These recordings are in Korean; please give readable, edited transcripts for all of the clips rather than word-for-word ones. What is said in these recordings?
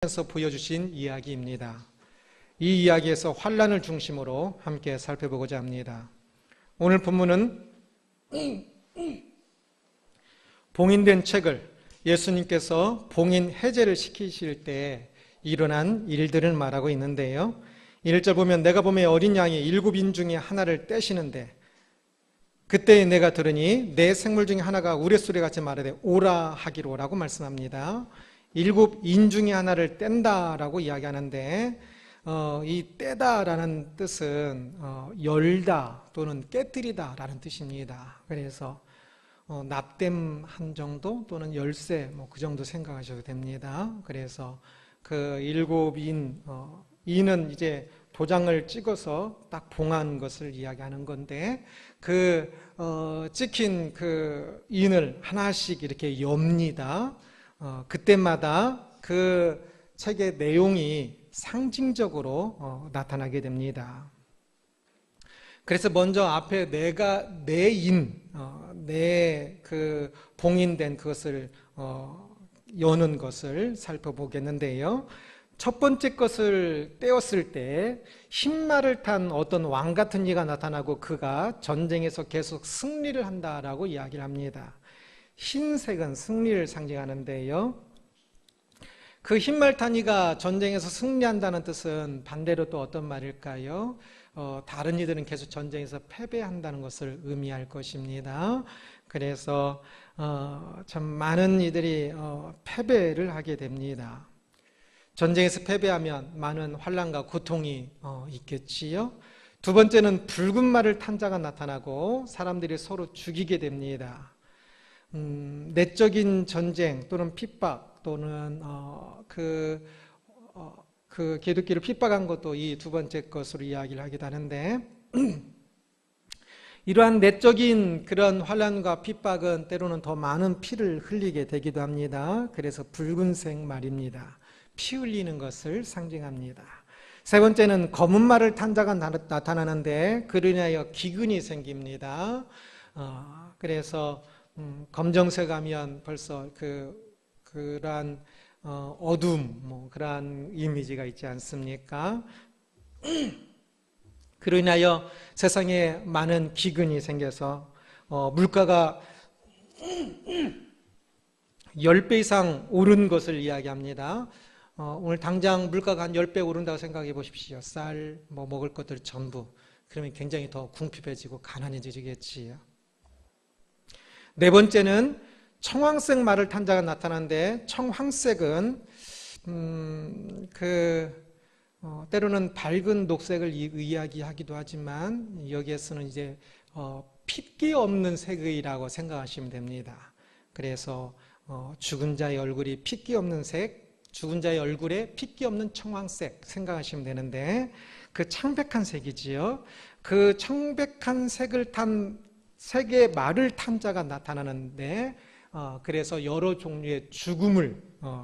떼면서 보여주신 이야기입니다. 이 이야기에서 환난을 중심으로 함께 살펴보고자 합니다. 오늘 본문은 봉인된 책을 예수님께서 봉인 해제를 시키실 때 일어난 일들을 말하고 있는데요. 1절 보면 내가 보매 어린 양이 7인 중에 하나를 떼시는데 그때 내가 들으니 내 생물 중에 하나가 우레소리같이 말하되 오라 하기로라고 말씀합니다. 7인 중에 하나를 뗀다라고 이야기하는데 이 떼다라는 뜻은 열다 또는 깨뜨리다라는 뜻입니다. 그래서 납땜한 정도 또는 열쇠 그 정도 생각하셔도 됩니다. 그래서 그 7인 인은 이제 도장을 찍어서 딱 봉한 것을 이야기하는 건데 그 찍힌 그 인을 하나씩 이렇게 엽니다. 그때마다 그 책의 내용이 상징적으로 나타나게 됩니다. 그래서 먼저 앞에 내가 내 그 봉인된 그것을 여는 것을 살펴보겠는데요. 첫 번째 것을 떼었을 때 흰말을 탄 어떤 왕 같은 이가 나타나고 그가 전쟁에서 계속 승리를 한다라고 이야기를 합니다. 흰색은 승리를 상징하는데요. 그 흰말 탄 이가 전쟁에서 승리한다는 뜻은 반대로 또 어떤 말일까요? 다른 이들은 계속 전쟁에서 패배한다는 것을 의미할 것입니다. 그래서 참 많은 이들이 패배를 하게 됩니다. 전쟁에서 패배하면 많은 환난과 고통이 있겠지요. 두 번째는 붉은 말을 탄 자가 나타나고 사람들이 서로 죽이게 됩니다. 내적인 전쟁 또는 핍박 또는 그 기독교를 핍박한 것도 이 두 번째 것으로 이야기를 하기도 하는데 이러한 내적인 그런 환난과 핍박은 때로는 더 많은 피를 흘리게 되기도 합니다. 그래서 붉은색 말입니다. 피 흘리는 것을 상징합니다. 세 번째는 검은 말을 탄 자가 나타나는데 그로 인하여 기근이 생깁니다. 그래서 검정색 하면 벌써 그러한 어둠 그러한 이미지가 있지 않습니까? 그로 인하여 세상에 많은 기근이 생겨서 물가가 10배 이상 오른 것을 이야기합니다. 오늘 당장 물가가 한 10배 오른다고 생각해 보십시오. 쌀, 먹을 것들 전부. 그러면 굉장히 더 궁핍해지고 가난해지겠지요. 네 번째는 청황색 말을 탄 자가 나타나는데 청황색은 때로는 밝은 녹색을 이야기하기도 하지만 여기에서는 이제 핏기 없는 색이라고 생각하시면 됩니다. 그래서 죽은 자의 얼굴이 핏기 없는 색, 죽은 자의 얼굴에 핏기 없는 청황색 생각하시면 되는데 그 창백한 색이지요. 그 창백한 색의 말을 탄 자가 나타나는데 그래서 여러 종류의 죽음을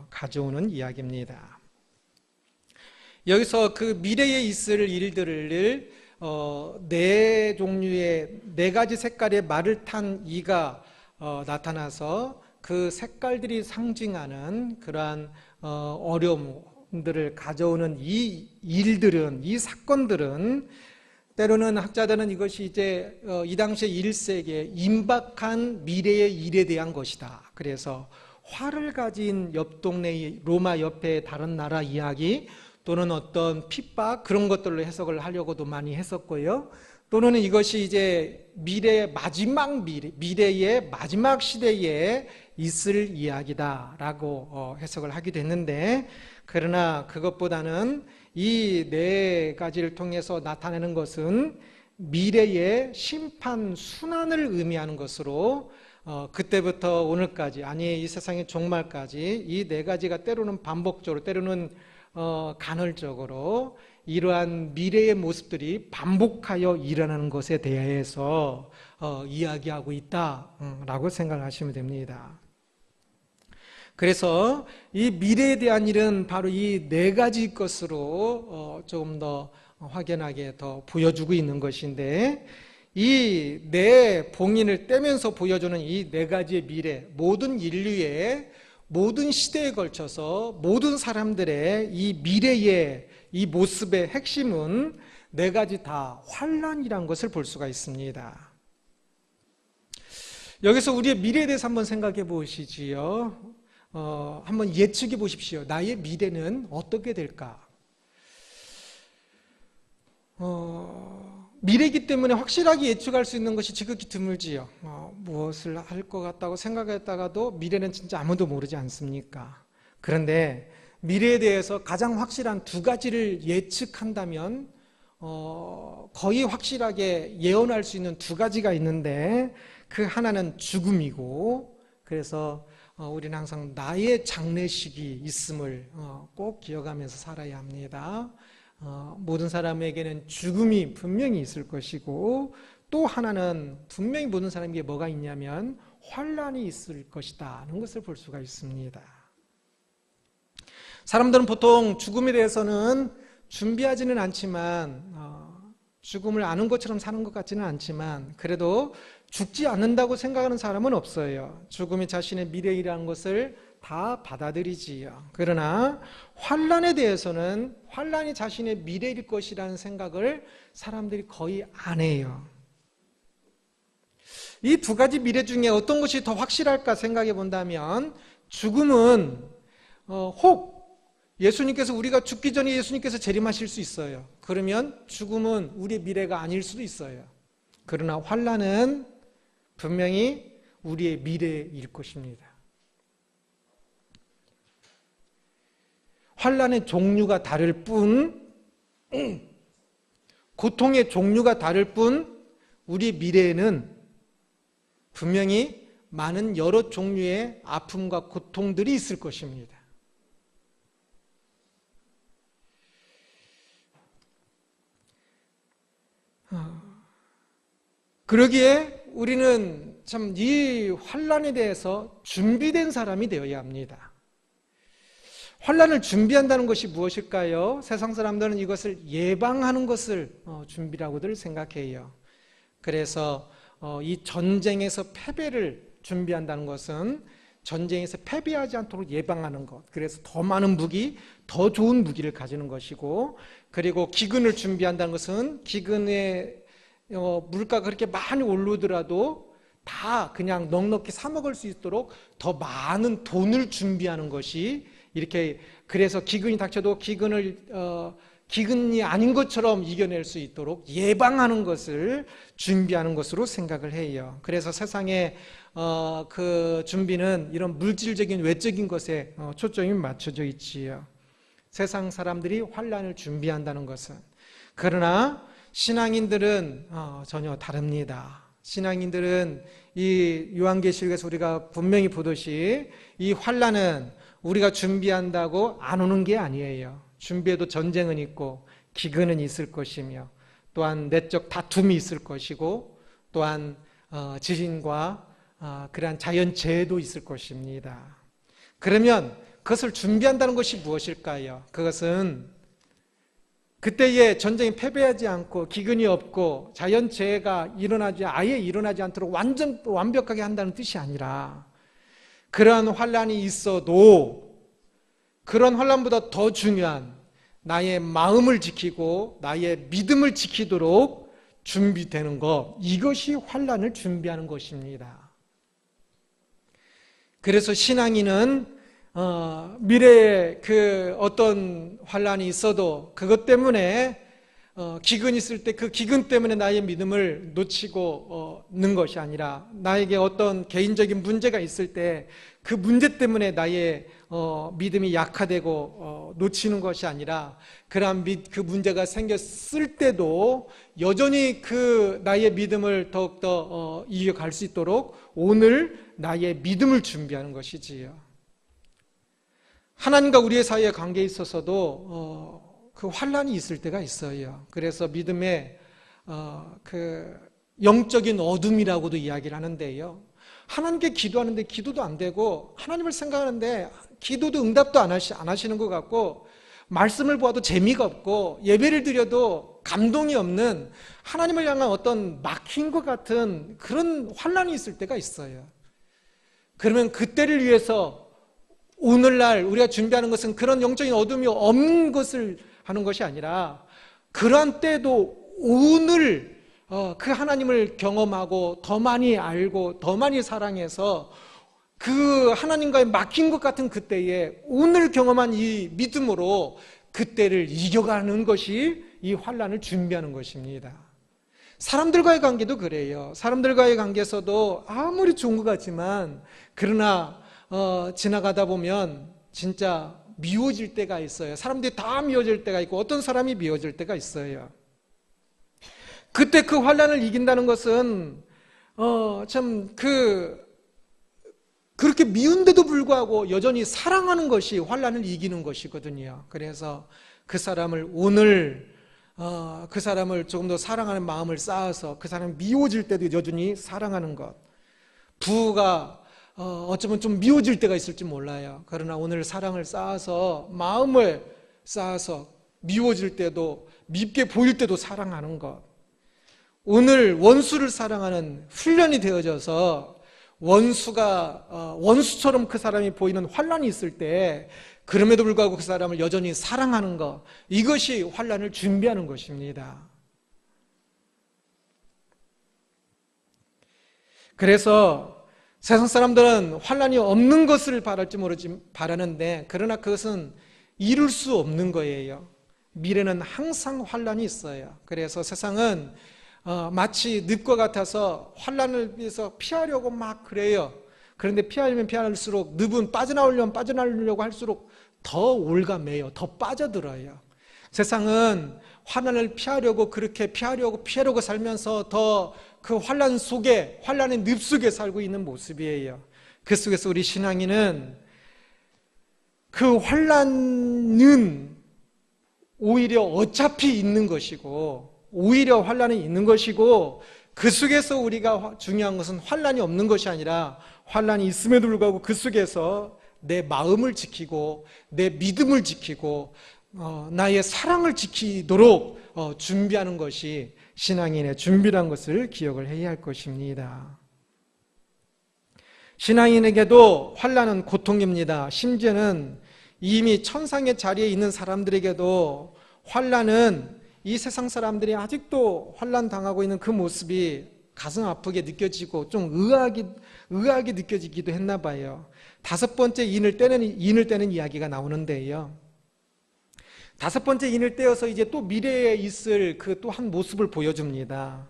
가져오는 이야기입니다. 여기서 그 미래에 있을 일들을 네 종류의 네 가지 색깔의 말을 탄 이가 나타나서 그 색깔들이 상징하는 그러한 어려움들을 가져오는 이 일들은, 이 사건들은 때로는 학자들은 이것이 이제 이 당시에 1세기에 임박한 미래의 일에 대한 것이다. 그래서 활을 가진 옆 동네 로마 옆에 다른 나라 이야기 또는 어떤 핍박 그런 것들로 해석을 하려고도 많이 했었고요. 또는 이것이 이제 미래의 마지막 시대에 있을 이야기다라고 해석을 하기도 했는데 그러나 그것보다는 이 네 가지를 통해서 나타내는 것은 미래의 심판 순환을 의미하는 것으로 그때부터 오늘까지 아니 이 세상의 종말까지 이 네 가지가 때로는 반복적으로 때로는 간헐적으로 이러한 미래의 모습들이 반복하여 일어나는 것에 대해서 이야기하고 있다라고 생각하시면 됩니다. 그래서 이 미래에 대한 일은 바로 이 네 가지 것으로 조금 더 확연하게 더 보여주고 있는 것인데 이 네 봉인을 떼면서 보여주는 이 네 가지의 미래, 모든 인류의 모든 시대에 걸쳐서 모든 사람들의 이 미래의 이 모습의 핵심은 네 가지 다 환난이라는 것을 볼 수가 있습니다. 여기서 우리의 미래에 대해서 한번 생각해 보시지요. 한번 예측해 보십시오. 나의 미래는 어떻게 될까? 미래이기 때문에 확실하게 예측할 수 있는 것이 지극히 드물지요. 무엇을 할 것 같다고 생각했다가도 미래는 진짜 아무도 모르지 않습니까? 그런데 미래에 대해서 가장 확실한 두 가지를 예측한다면 거의 확실하게 예언할 수 있는 두 가지가 있는데 그 하나는 죽음이고, 그래서 우리는 항상 나의 장례식이 있음을 꼭 기억하면서 살아야 합니다. 모든 사람에게는 죽음이 분명히 있을 것이고, 또 하나는 분명히 모든 사람에게 뭐가 있냐면 환난이 있을 것이다 하는 것을 볼 수가 있습니다. 사람들은 보통 죽음에 대해서는 준비하지는 않지만, 죽음을 아는 것처럼 사는 것 같지는 않지만, 그래도 죽지 않는다고 생각하는 사람은 없어요. 죽음이 자신의 미래이라는 것을 다 받아들이지요. 그러나 환난에 대해서는 환난이 자신의 미래일 것이라는 생각을 사람들이 거의 안 해요. 이 두 가지 미래 중에 어떤 것이 더 확실할까 생각해 본다면, 죽음은 혹 예수님께서, 우리가 죽기 전에 예수님께서 재림하실 수 있어요. 그러면 죽음은 우리의 미래가 아닐 수도 있어요. 그러나 환난은 분명히 우리의 미래일 것입니다. 환난의 종류가 다를 뿐, 고통의 종류가 다를 뿐, 우리의 미래에는 분명히 많은 여러 종류의 아픔과 고통들이 있을 것입니다. 그러기에 우리는 참 이 환난에 대해서 준비된 사람이 되어야 합니다. 환난을 준비한다는 것이 무엇일까요? 세상 사람들은 이것을 예방하는 것을 준비라고들 생각해요. 그래서 이 전쟁에서 패배를 준비한다는 것은 전쟁에서 패배하지 않도록 예방하는 것, 그래서 더 많은 무기, 더 좋은 무기를 가지는 것이고, 그리고 기근을 준비한다는 것은 기근의 물가가 그렇게 많이 오르더라도 다 그냥 넉넉히 사 먹을 수 있도록 더 많은 돈을 준비하는 것이, 이렇게 그래서 기근이 닥쳐도 기근이 아닌 것처럼 이겨낼 수 있도록 예방하는 것을 준비하는 것으로 생각을 해요. 그래서 세상의 그 준비는 이런 물질적인 외적인 것에 초점이 맞춰져 있지요. 세상 사람들이 환난을 준비한다는 것은. 그러나 신앙인들은 전혀 다릅니다. 신앙인들은 이 요한계시록에서 우리가 분명히 보듯이 이 환난은 우리가 준비한다고 안 오는 게 아니에요. 준비해도 전쟁은 있고 기근은 있을 것이며, 또한 내적 다툼이 있을 것이고, 또한 지진과 그러한 자연재해도 있을 것입니다. 그러면 그것을 준비한다는 것이 무엇일까요? 그것은 그때에 전쟁이 패배하지 않고 기근이 없고 자연재해가 아예 일어나지 않도록 완벽하게 한다는 뜻이 아니라, 그러한 환난이 있어도 그런 환난보다 더 중요한 나의 마음을 지키고 나의 믿음을 지키도록 준비되는 것, 이것이 환난을 준비하는 것입니다. 그래서 신앙인은 미래에 그 어떤 환난이 있어도 그것 때문에 기근이 있을 때 그 기근 때문에 나의 믿음을 놓치고 는 것이 아니라, 나에게 어떤 개인적인 문제가 있을 때 그 문제 때문에 나의 믿음이 약화되고 놓치는 것이 아니라, 그러한 그 문제가 생겼을 때도 여전히 그 나의 믿음을 더욱더 이어갈 수 있도록 오늘 나의 믿음을 준비하는 것이지요. 하나님과 우리의 사이의 관계에 있어서도 그 환난이 있을 때가 있어요. 그래서 믿음의 그 영적인 어둠이라고도 이야기를 하는데요. 하나님께 기도하는데 기도도 안 되고, 하나님을 생각하는데 기도도 응답도 안 하시는 것 같고, 말씀을 보아도 재미가 없고, 예배를 드려도 감동이 없는, 하나님을 향한 어떤 막힌 것 같은 그런 환난이 있을 때가 있어요. 그러면 그때를 위해서 오늘날 우리가 준비하는 것은 그런 영적인 어둠이 없는 것을 하는 것이 아니라 그러한 때도 오늘 그 하나님을 경험하고 더 많이 알고 더 많이 사랑해서 그 하나님과의 막힌 것 같은 그때에 오늘 경험한 이 믿음으로 그때를 이겨가는 것이 이 환난을 준비하는 것입니다. 사람들과의 관계도 그래요. 사람들과의 관계에서도 아무리 좋은 것 같지만 그러나 지나가다 보면 진짜 미워질 때가 있어요. 사람들이 다 미워질 때가 있고 어떤 사람이 미워질 때가 있어요. 그때 그 환난을 이긴다는 것은 그렇게 미운데도 불구하고 여전히 사랑하는 것이 환난을 이기는 것이거든요. 그래서 그 사람을 오늘 그 사람을 조금 더 사랑하는 마음을 쌓아서 그 사람이 미워질 때도 여전히 사랑하는 것. 부부가 어쩌면 좀 미워질 때가 있을지 몰라요. 그러나 오늘 사랑을 쌓아서 마음을 쌓아서 미워질 때도 밉게 보일 때도 사랑하는 것. 오늘 원수를 사랑하는 훈련이 되어져서 원수처럼 그 사람이 보이는 환난이 있을 때 그럼에도 불구하고 그 사람을 여전히 사랑하는 것, 이것이 환난을 준비하는 것입니다. 그래서 세상 사람들은 환난이 없는 것을 바랄지 모르지 바라는데 그러나 그것은 이룰 수 없는 거예요. 미래는 항상 환난이 있어요. 그래서 세상은 마치 늪과 같아서 환난을 위해서 피하려고 막 그래요. 그런데 피하려면 피할수록 늪은 빠져나오려고 할수록 더 올가매요. 더 빠져들어요. 세상은 환난을 피하려고 살면서 더 그 환난 속에, 환난의 늪 속에 살고 있는 모습이에요. 그 속에서 우리 신앙인은 그 환난은 오히려 어차피 있는 것이고 오히려 환난이 있는 것이고 그 속에서 우리가 중요한 것은 환난이 없는 것이 아니라 환난이 있음에도 불구하고 그 속에서 내 마음을 지키고 내 믿음을 지키고 나의 사랑을 지키도록 준비하는 것이 신앙인의 준비란 것을 기억을 해야 할 것입니다. 신앙인에게도 환난은 고통입니다. 심지어는 이미 천상의 자리에 있는 사람들에게도 환난은 이 세상 사람들이 아직도 환난 당하고 있는 그 모습이 가슴 아프게 느껴지고 좀 의아하게 느껴지기도 했나 봐요. 5번째 인을 떼는 이야기가 나오는데요. 5번째 인을 떼어서 이제 또 미래에 있을 그 또 한 모습을 보여줍니다.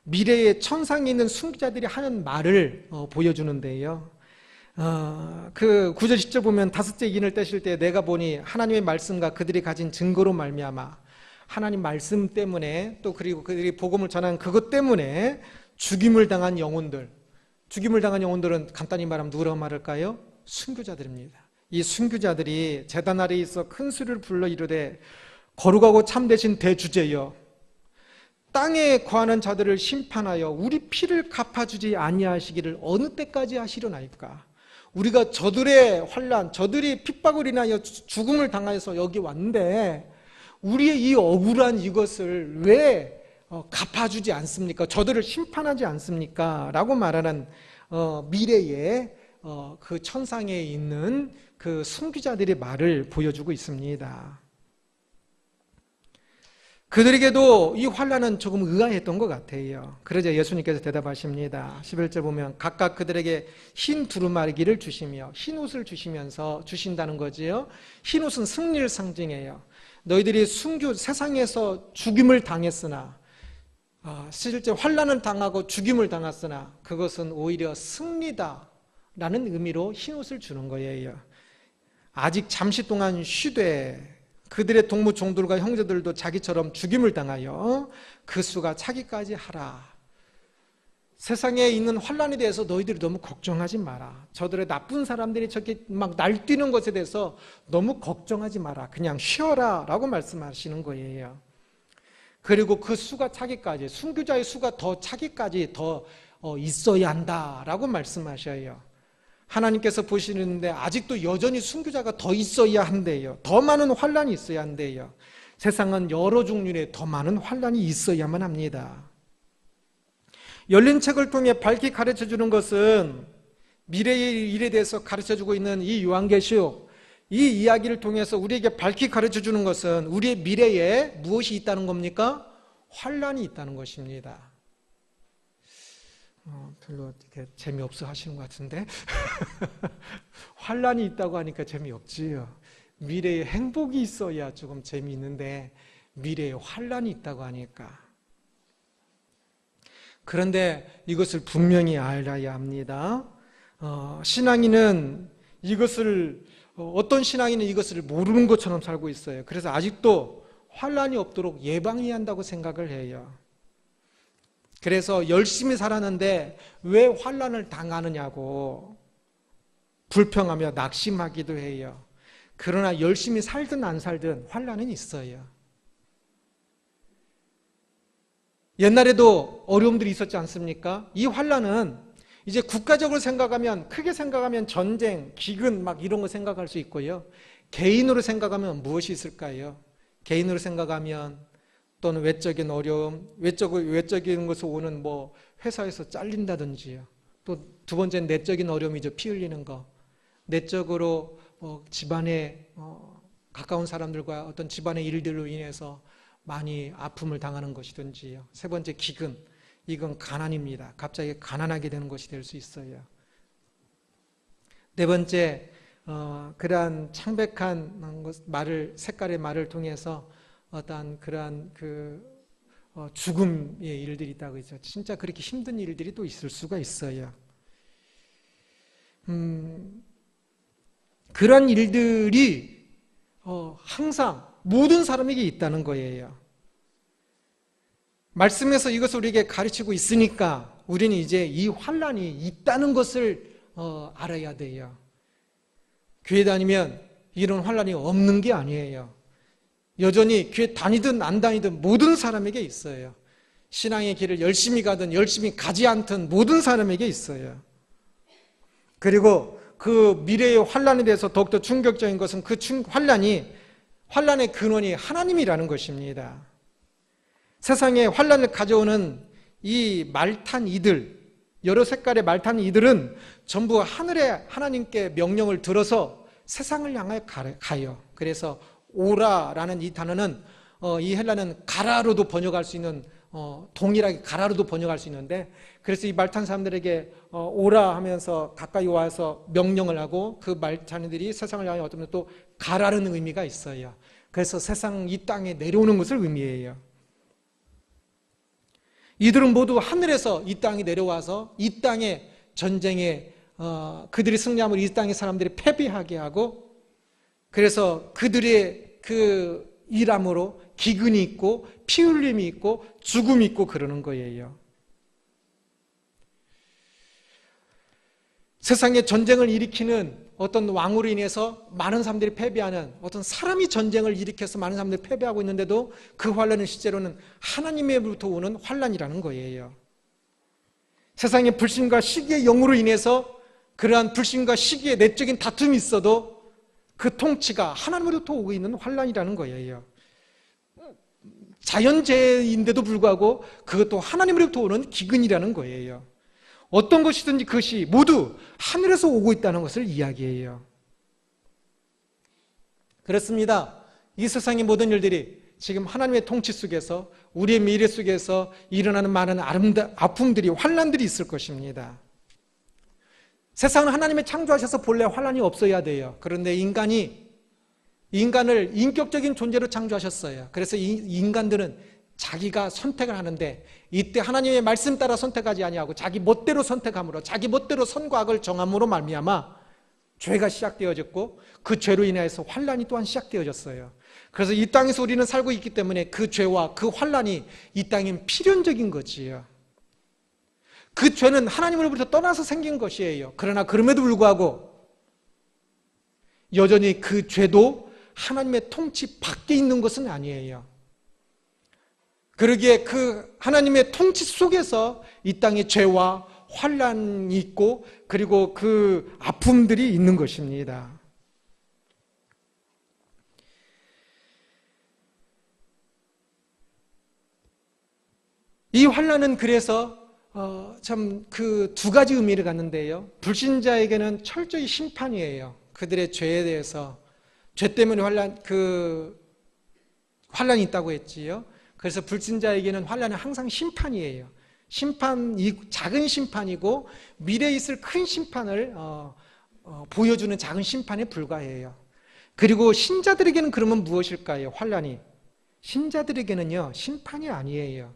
미래에 천상에 있는 순교자들이 하는 말을 보여주는데요. 그 9절 10절 보면 5째 인을 떼실 때 내가 보니 하나님의 말씀과 그들이 가진 증거로 말미암아 하나님 말씀 때문에 또 그리고 그들이 복음을 전한 그것 때문에 죽임을 당한 영혼들은 간단히 말하면 누구라고 말할까요? 순교자들입니다. 이 순교자들이 제단 아래에 있어 큰 소리를 불러 이르되 거룩하고 참되신 대주제여 땅에 거하는 자들을 심판하여 우리 피를 갚아주지 아니하시기를 어느 때까지 하시려나이까. 우리가 저들의 환난, 저들이 핍박을 인하여 죽음을 당하여서 여기 왔는데 우리의 이 억울한 이것을 왜 갚아주지 않습니까? 저들을 심판하지 않습니까? 라고 말하는 미래의 그 천상에 있는 그 순교자들의 말을 보여주고 있습니다. 그들에게도 이 환난은 조금 의아했던 것 같아요. 그러자 예수님께서 대답하십니다. 11절 보면 각각 그들에게 흰 두루마리기를 주시며 흰 옷을 주신다는 거지요. 흰 옷은 승리를 상징해요. 너희들이 세상에서 죽임을 당했으나 실제 환난을 당하고 죽임을 당했으나 그것은 오히려 승리다 라는 의미로 흰 옷을 주는 거예요. 아직 잠시 동안 쉬되 그들의 동무 종들과 형제들도 자기처럼 죽임을 당하여 그 수가 차기까지 하라. 세상에 있는 환난에 대해서 너희들이 너무 걱정하지 마라. 저들의 나쁜 사람들이 저렇게 막 날뛰는 것에 대해서 너무 걱정하지 마라. 그냥 쉬어라 라고 말씀하시는 거예요. 그리고 그 수가 차기까지, 순교자의 수가 더 차기까지 더 있어야 한다라고 말씀하셔요. 하나님께서 보시는데 아직도 여전히 순교자가 더 있어야 한대요. 더 많은 환난이 있어야 한대요. 세상은 여러 종류의 더 많은 환난이 있어야만 합니다. 열린 책을 통해 밝히 가르쳐주는 것은 미래의 일에 대해서 가르쳐주고 있는 이 요한계시록, 이 이야기를 통해서 우리에게 밝히 가르쳐주는 것은 우리의 미래에 무엇이 있다는 겁니까? 환란이 있다는 것입니다. 별로 이렇게 재미없어 하시는 것 같은데 환란이 있다고 하니까 재미없지요. 미래에 행복이 있어야 조금 재미있는데 미래에 환란이 있다고 하니까. 그런데 이것을 분명히 알아야 합니다. 신앙인은 이것을 어떤 신앙인은 이것을 모르는 것처럼 살고 있어요. 그래서 아직도 환란이 없도록 예방해야 한다고 생각을 해요. 그래서 열심히 살았는데 왜 환란을 당하느냐고 불평하며 낙심하기도 해요. 그러나 열심히 살든 안 살든 환란은 있어요. 옛날에도 어려움들이 있었지 않습니까? 이 환란은 이제 국가적으로 생각하면, 크게 생각하면 전쟁, 기근 막 이런 거 생각할 수 있고요. 개인으로 생각하면 무엇이 있을까요? 개인으로 생각하면 또는 외적인 어려움, 외적인 것으로 오는 뭐 회사에서 잘린다든지요. 또 두 번째는 내적인 어려움이죠. 피 흘리는 거. 내적으로 집안에 가까운 사람들과 어떤 집안의 일들로 인해서 많이 아픔을 당하는 것이든지요. 세 번째 기근, 이건 가난입니다. 갑자기 가난하게 되는 것이 될 수 있어요. 네 번째, 그러한 창백한 말을, 색깔의 말을 통해서 어떠한 그러한 죽음의 일들이 있다고 했죠. 진짜 그렇게 힘든 일들이 또 있을 수가 있어요. 그런 일들이 항상 모든 사람에게 있다는 거예요. 말씀에서 이것을 우리에게 가르치고 있으니까 우리는 이제 이 환란이 있다는 것을 알아야 돼요. 교회 다니면 이런 환란이 없는 게 아니에요. 여전히 교회 다니든 안 다니든 모든 사람에게 있어요. 신앙의 길을 열심히 가든 열심히 가지 않든 모든 사람에게 있어요. 그리고 그 미래의 환란에 대해서 더욱더 충격적인 것은 그 환란의 근원이 하나님이라는 것입니다. 세상에 환란을 가져오는 이 말탄 이들, 여러 색깔의 말탄 이들은 전부 하늘의 하나님께 명령을 들어서 세상을 향하여 가요. 그래서 오라라는 이 단어는 이 헬라는 가라로도 번역할 수 있는, 동일하게 가라로도 번역할 수 있는데, 그래서 이 말탄 사람들에게 오라 하면서 가까이 와서 명령을 하고 그 말탄이들이 세상을 향해 어떤 또 가라는 의미가 있어요. 그래서 세상 이 땅에 내려오는 것을 의미해요. 이들은 모두 하늘에서 이 땅에 내려와서 이 땅의 전쟁에 그들이 승리함으로 이 땅의 사람들이 패배하게 하고, 그래서 그들의 그 일함으로 기근이 있고 피 흘림이 있고 죽음이 있고 그러는 거예요. 세상에 전쟁을 일으키는 어떤 왕으로 인해서 많은 사람들이 패배하는, 어떤 사람이 전쟁을 일으켜서 많은 사람들이 패배하고 있는데도 그 환란은 실제로는 하나님으로부터 오는 환란이라는 거예요. 세상의 불신과 시기의 영으로 인해서 그러한 불신과 시기의 내적인 다툼이 있어도 그 통치가 하나님으로부터 오고 있는 환란이라는 거예요. 자연재해인데도 불구하고 그것도 하나님으로부터 오는 기근이라는 거예요. 어떤 것이든지 그것이 모두 하늘에서 오고 있다는 것을 이야기해요. 그렇습니다. 이 세상의 모든 일들이 지금 하나님의 통치 속에서, 우리의 미래 속에서 일어나는 많은 아픔들이, 환란들이 있을 것입니다. 세상은 하나님이 창조하셔서 본래 환란이 없어야 돼요. 그런데 인간을 인격적인 존재로 창조하셨어요. 그래서 이 인간들은 자기가 선택을 하는데, 이때 하나님의 말씀 따라 선택하지 아니하고 자기 멋대로 선택함으로, 자기 멋대로 선과 악을 정함으로 말미암아 죄가 시작되어졌고, 그 죄로 인해서 환란이 또한 시작되어졌어요. 그래서 이 땅에서 우리는 살고 있기 때문에 그 죄와 그 환란이 이 땅엔 필연적인 거지요. 그 죄는 하나님으로부터 떠나서 생긴 것이에요. 그러나 그럼에도 불구하고 여전히 그 죄도 하나님의 통치 밖에 있는 것은 아니에요. 그러기에 그 하나님의 통치 속에서 이 땅에 죄와 환란이 있고, 그리고 그 아픔들이 있는 것입니다. 이 환란은 그래서 참 그 두 가지 의미를 갖는데요. 불신자에게는 철저히 심판이에요. 그들의 죄에 대해서 죄 때문에 환란이 있다고 했지요. 그래서 불신자에게는 환란은 항상 심판이에요. 심판이 작은 심판이고 미래에 있을 큰 심판을 보여주는 작은 심판에 불과해요. 그리고 신자들에게는 그러면 무엇일까요? 환란이 신자들에게는요 심판이 아니에요.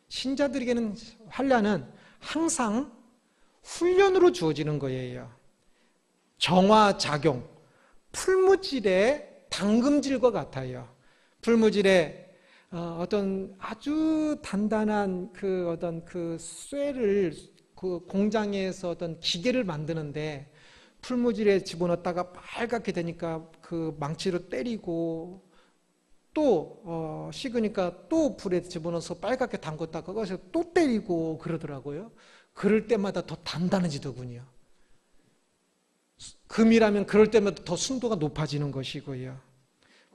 신자들에게는 환란은 항상 훈련으로 주어지는 거예요. 정화작용, 풀무질의 당금질과 같아요. 풀무질에 어떤 아주 단단한 그 쇠를 그 공장에서 어떤 기계를 만드는데 풀무질에 집어넣었다가 빨갛게 되니까 그 망치로 때리고 또 식으니까 또 불에 집어넣어서 빨갛게 담궜다가 그것을 또 때리고 그러더라고요. 그럴 때마다 더 단단해지더군요. 금이라면 그럴 때마다 더 순도가 높아지는 것이고요.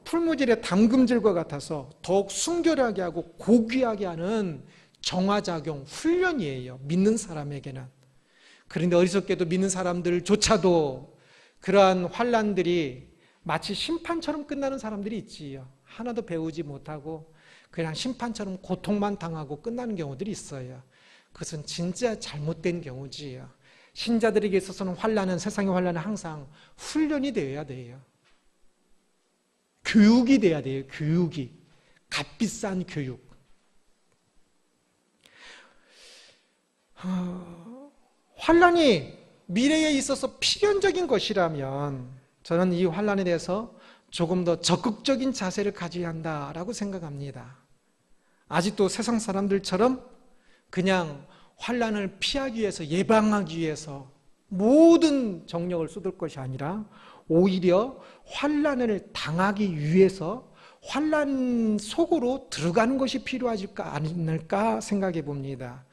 풀무질의 담금질과 같아서 더욱 순결하게 하고 고귀하게 하는 정화작용, 훈련이에요. 믿는 사람에게는. 그런데 어리석게도 믿는 사람들조차도 그러한 환란들이 마치 심판처럼 끝나는 사람들이 있지요. 하나도 배우지 못하고 그냥 심판처럼 고통만 당하고 끝나는 경우들이 있어요. 그것은 진짜 잘못된 경우지요. 신자들에게 있어서는 환란은, 세상의 환란은 항상 훈련이 되어야 돼요. 교육이 돼야 돼요. 교육이. 값비싼 교육. 환란이 미래에 있어서 필연적인 것이라면 저는 이 환란에 대해서 조금 더 적극적인 자세를 가져야 한다라고 생각합니다. 아직도 세상 사람들처럼 그냥 환란을 피하기 위해서, 예방하기 위해서 모든 정력을 쏟을 것이 아니라 오히려 환란을 당하기 위해서 환란 속으로 들어가는 것이 필요하지 않을까 생각해 봅니다.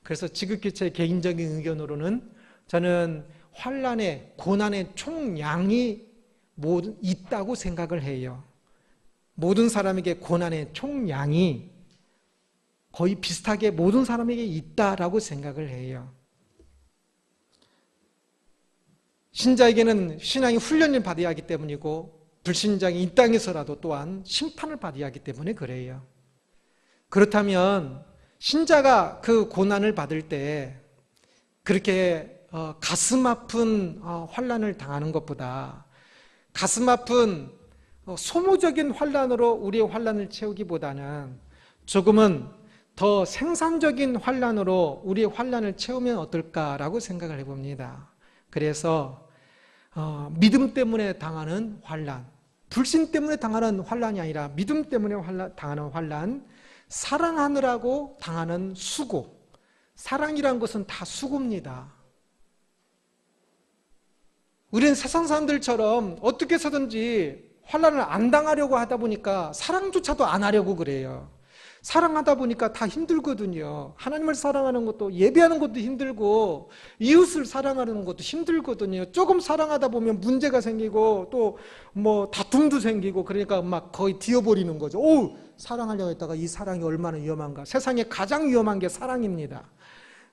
그래서 지극히 제 개인적인 의견으로는 저는 환란의 고난의 총량이 있다고 생각을 해요. 모든 사람에게 고난의 총량이 거의 비슷하게 모든 사람에게 있다라고 생각을 해요. 신자에게는 신앙이 훈련을 받아야 하기 때문이고 불신자이 이 땅에서라도 또한 심판을 받아야 하기 때문에 그래요. 그렇다면 신자가 그 고난을 받을 때 그렇게 가슴 아픈 환난을 당하는 것보다 가슴 아픈 소모적인 환난으로 우리의 환난을 채우기보다는 조금은 더 생산적인 환난으로 우리의 환난을 채우면 어떨까라고 생각을 해봅니다. 그래서 믿음 때문에 당하는 환난, 불신 때문에 당하는 환난이 아니라 믿음 때문에 당하는 환난, 사랑하느라고 당하는 수고. 사랑이란 것은 다 수고입니다. 우리는 세상 사람들처럼 어떻게 해서든지 환난을 안 당하려고 하다 보니까 사랑조차도 안 하려고 그래요. 사랑하다 보니까 다 힘들거든요. 하나님을 사랑하는 것도, 예배하는 것도 힘들고 이웃을 사랑하는 것도 힘들거든요. 조금 사랑하다 보면 문제가 생기고 또 뭐 다툼도 생기고 그러니까 막 거의 뒤어버리는 거죠. 오, 사랑하려고 했다가 이 사랑이 얼마나 위험한가. 세상에 가장 위험한 게 사랑입니다.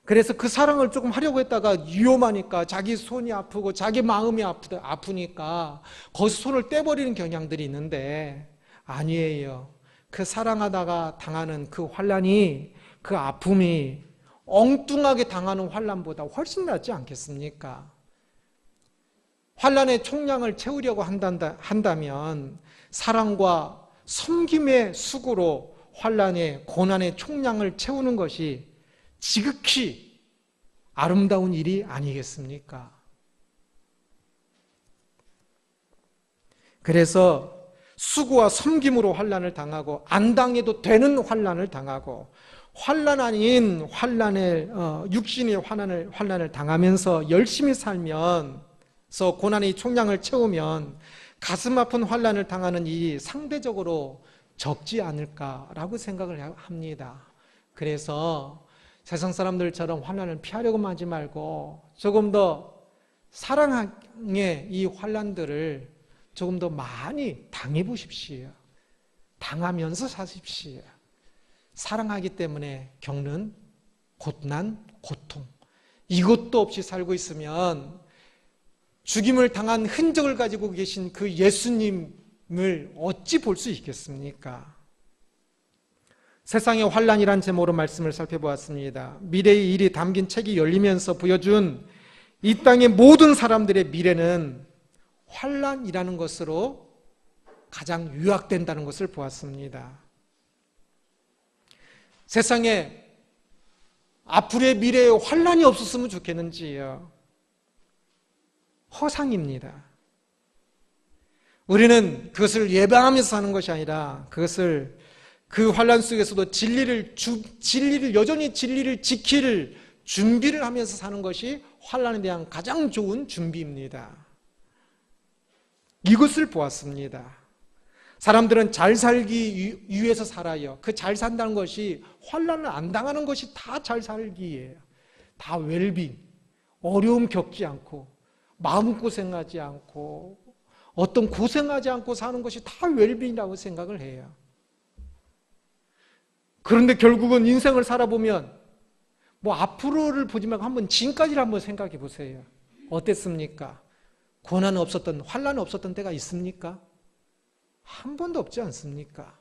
그래서 그 사랑을 조금 하려고 했다가 위험하니까 자기 손이 아프고 자기 마음이 아프니까 거기서 손을 떼버리는 경향들이 있는데 아니에요. 그 사랑하다가 당하는 그 환난이, 그 아픔이 엉뚱하게 당하는 환난보다 훨씬 낫지 않겠습니까? 환난의 총량을 채우려고 한다면 사랑과 섬김의 수고로 환난의 고난의 총량을 채우는 것이 지극히 아름다운 일이 아니겠습니까? 그래서 수고와 섬김으로 환난을 당하고 안 당해도 되는 환난을 당하고 환난 아닌 환난을 육신의 환난을 당하면서 열심히 살면서 고난의 총량을 채우면 가슴 아픈 환난을 당하는 일이 상대적으로 적지 않을까라고 생각을 합니다. 그래서 세상 사람들처럼 환난을 피하려고만 하지 말고 조금 더 사랑의 이 환난들을 조금 더 많이 당해보십시오. 당하면서 사십시오. 사랑하기 때문에 겪는 고난, 고통, 이것도 없이 살고 있으면 죽임을 당한 흔적을 가지고 계신 그 예수님을 어찌 볼 수 있겠습니까? 세상의 환란이란 제목으로 말씀을 살펴보았습니다. 미래의 일이 담긴 책이 열리면서 보여준 이 땅의 모든 사람들의 미래는 환란이라는 것으로 가장 요약된다는 것을 보았습니다. 세상에 앞으로의 미래에 환란이 없었으면 좋겠는지요. 허상입니다. 우리는 그것을 예방하면서 사는 것이 아니라 그것을 그 환란 속에서도 여전히 진리를 지킬 준비를 하면서 사는 것이 환란에 대한 가장 좋은 준비입니다. 이것을 보았습니다. 사람들은 잘 살기 위해서 살아요. 그 잘 산다는 것이 환란을 안 당하는 것이 다 잘 살기예요. 다 웰빙, 어려움 겪지 않고 마음고생하지 않고 어떤 고생하지 않고 사는 것이 다 웰빙이라고 생각을 해요. 그런데 결국은 인생을 살아보면 뭐 앞으로를 보지 말고 한번 지금까지를 한번 생각해 보세요. 어땠습니까? 고난 없었던, 환란 없었던 때가 있습니까? 한 번도 없지 않습니까?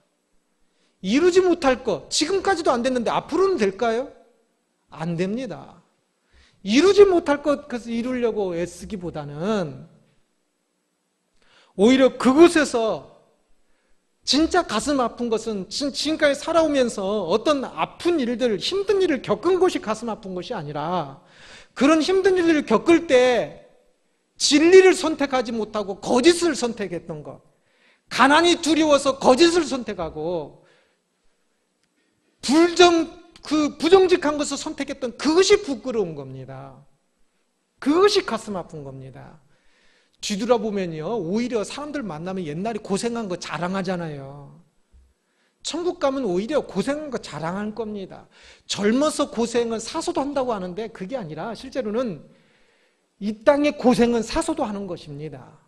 이루지 못할 것, 지금까지도 안 됐는데 앞으로는 될까요? 안 됩니다. 이루지 못할 것, 그래서 이루려고 애쓰기보다는 오히려 그곳에서 진짜 가슴 아픈 것은 지금까지 살아오면서 어떤 아픈 일들, 힘든 일을 겪은 것이 가슴 아픈 것이 아니라 그런 힘든 일을 겪을 때 진리를 선택하지 못하고 거짓을 선택했던 것, 가난이 두려워서 거짓을 선택하고 부정직한 것을 선택했던 그것이 부끄러운 겁니다. 그것이 가슴 아픈 겁니다. 뒤돌아보면요, 오히려 사람들 만나면 옛날에 고생한 거 자랑하잖아요. 천국 가면 오히려 고생한 거 자랑할 겁니다. 젊어서 고생은 사소도 한다고 하는데 그게 아니라 실제로는 이 땅의 고생은 사소도 하는 것입니다.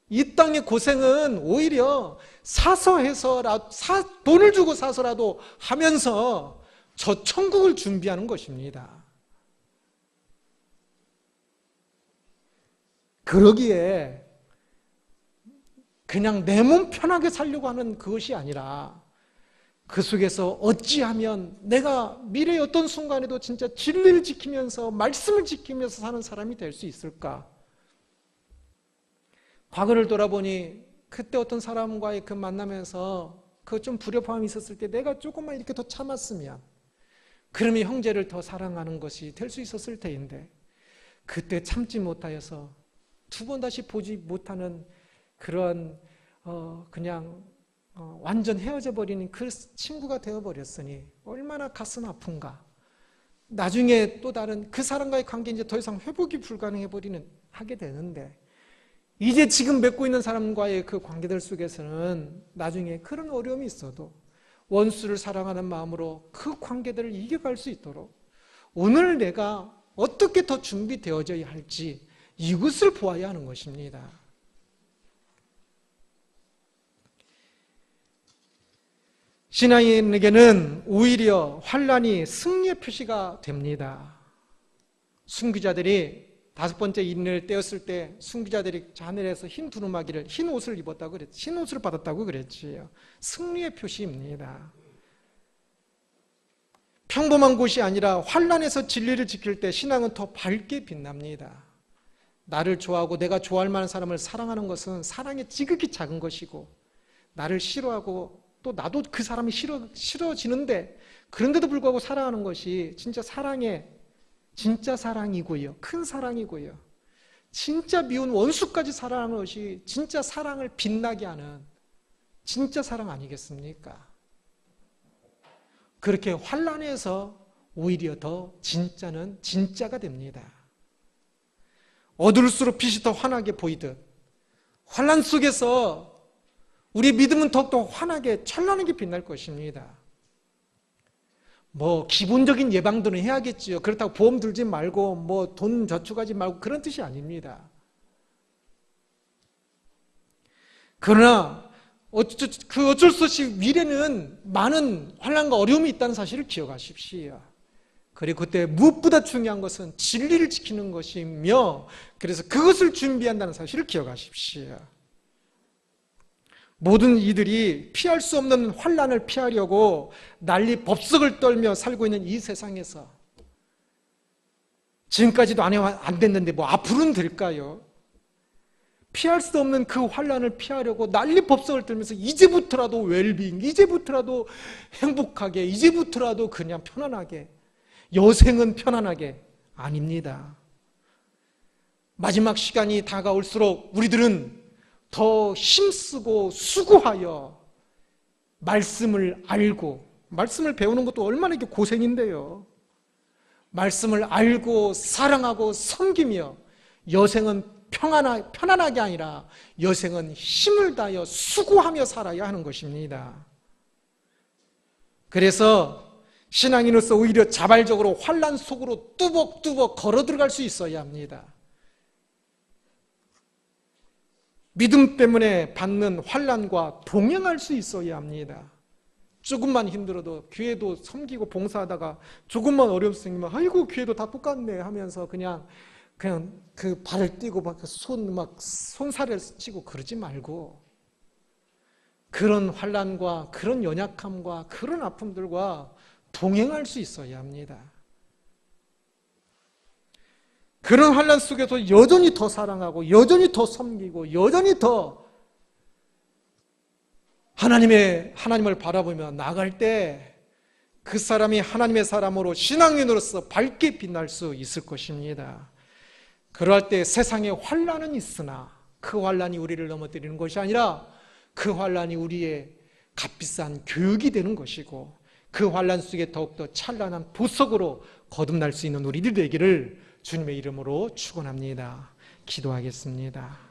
이 땅의 고생은 오히려 사서해서라도 돈을 주고 사서라도 하면서 저 천국을 준비하는 것입니다. 그러기에 그냥 내 몸 편하게 살려고 하는 그것이 아니라 그 속에서 어찌하면 내가 미래의 어떤 순간에도 진짜 진리를 지키면서 말씀을 지키면서 사는 사람이 될 수 있을까? 과거를 돌아보니 그때 어떤 사람과의 그 만나면서 그 좀 불협화음이 있었을 때 내가 조금만 이렇게 더 참았으면 그러면 형제를 더 사랑하는 것이 될 수 있었을 테인데 그때 참지 못하여서 두 번 다시 보지 못하는 그런 완전 헤어져 버리는 그 친구가 되어버렸으니 얼마나 가슴 아픈가. 나중에 또 다른 그 사람과의 관계 이제 더 이상 회복이 불가능해 하게 되는데 이제 지금 맺고 있는 사람과의 그 관계들 속에서는 나중에 그런 어려움이 있어도 원수를 사랑하는 마음으로 그 관계들을 이겨갈 수 있도록 오늘 내가 어떻게 더 준비되어져야 할지 이것을 보아야 하는 것입니다. 신앙인에게는 오히려 환란이 승리의 표시가 됩니다. 순교자들이 5번째 인을 떼었을 때 순교자들이 하늘에서 흰 두루마기를 흰 옷을 입었다고 그랬지, 흰 옷을 받았다고 그랬지요. 승리의 표시입니다. 평범한 곳이 아니라 환란에서 진리를 지킬 때 신앙은 더 밝게 빛납니다. 나를 좋아하고 내가 좋아할 만한 사람을 사랑하는 것은 사랑의 지극히 작은 것이고 나를 싫어하고 또 나도 그 사람이 싫어지는데 그런데도 불구하고 사랑하는 것이 진짜 사랑이고요. 큰 사랑이고요. 진짜 미운 원수까지 사랑하는 것이 진짜 사랑을 빛나게 하는 진짜 사랑 아니겠습니까? 그렇게 환란에서 오히려 더 진짜는 진짜가 됩니다. 어두울수록 빛이 더 환하게 보이듯 환란 속에서 우리의 믿음은 더욱더 환하게 찬란하게 빛날 것입니다. 기본적인 예방들은 해야겠지요. 그렇다고 보험 들지 말고 돈 저축하지 말고 그런 뜻이 아닙니다. 그러나 어쩔 수 없이 미래는 많은 환난과 어려움이 있다는 사실을 기억하십시오. 그리고 그때 무엇보다 중요한 것은 진리를 지키는 것이며, 그래서 그것을 준비한다는 사실을 기억하십시오. 모든 이들이 피할 수 없는 환난을 피하려고 난리 법석을 떨며 살고 있는 이 세상에서 지금까지도 안 됐는데 뭐 앞으로는 될까요? 피할 수 없는 그 환난을 피하려고 난리 법석을 떨면서 이제부터라도 웰빙, 이제부터라도 행복하게, 이제부터라도 그냥 편안하게, 여생은 편안하게, 아닙니다. 마지막 시간이 다가올수록 우리들은 더 힘쓰고 수고하여 말씀을 알고, 말씀을 배우는 것도 얼마나 이게 고생인데요. 말씀을 알고 사랑하고 섬기며 여생은 편안하게 아니라 여생은 힘을 다하여 수고하며 살아야 하는 것입니다. 그래서 신앙인으로서 오히려 자발적으로 환난 속으로 뚜벅뚜벅 걸어 들어갈 수 있어야 합니다. 믿음 때문에 받는 환난과 동행할 수 있어야 합니다. 조금만 힘들어도 교회도 섬기고 봉사하다가 조금만 어려움 생기면 아이고 교회도 다 똑같네 하면서 그냥 그 발을 띄고 막 손살을 치고 그러지 말고, 그런 환난과 그런 연약함과 그런 아픔들과 동행할 수 있어야 합니다. 그런 환난 속에서 여전히 더 사랑하고 여전히 더 섬기고 여전히 더 하나님을 바라보며 나아갈 때 그 사람이 하나님의 사람으로 신앙인으로서 밝게 빛날 수 있을 것입니다. 그럴 때 세상에 환난은 있으나 그 환난이 우리를 넘어뜨리는 것이 아니라 그 환난이 우리의 값비싼 교육이 되는 것이고, 그 환난 속에 더욱더 찬란한 보석으로 거듭날 수 있는 우리들 되기를 주님의 이름으로 축원합니다. 기도하겠습니다.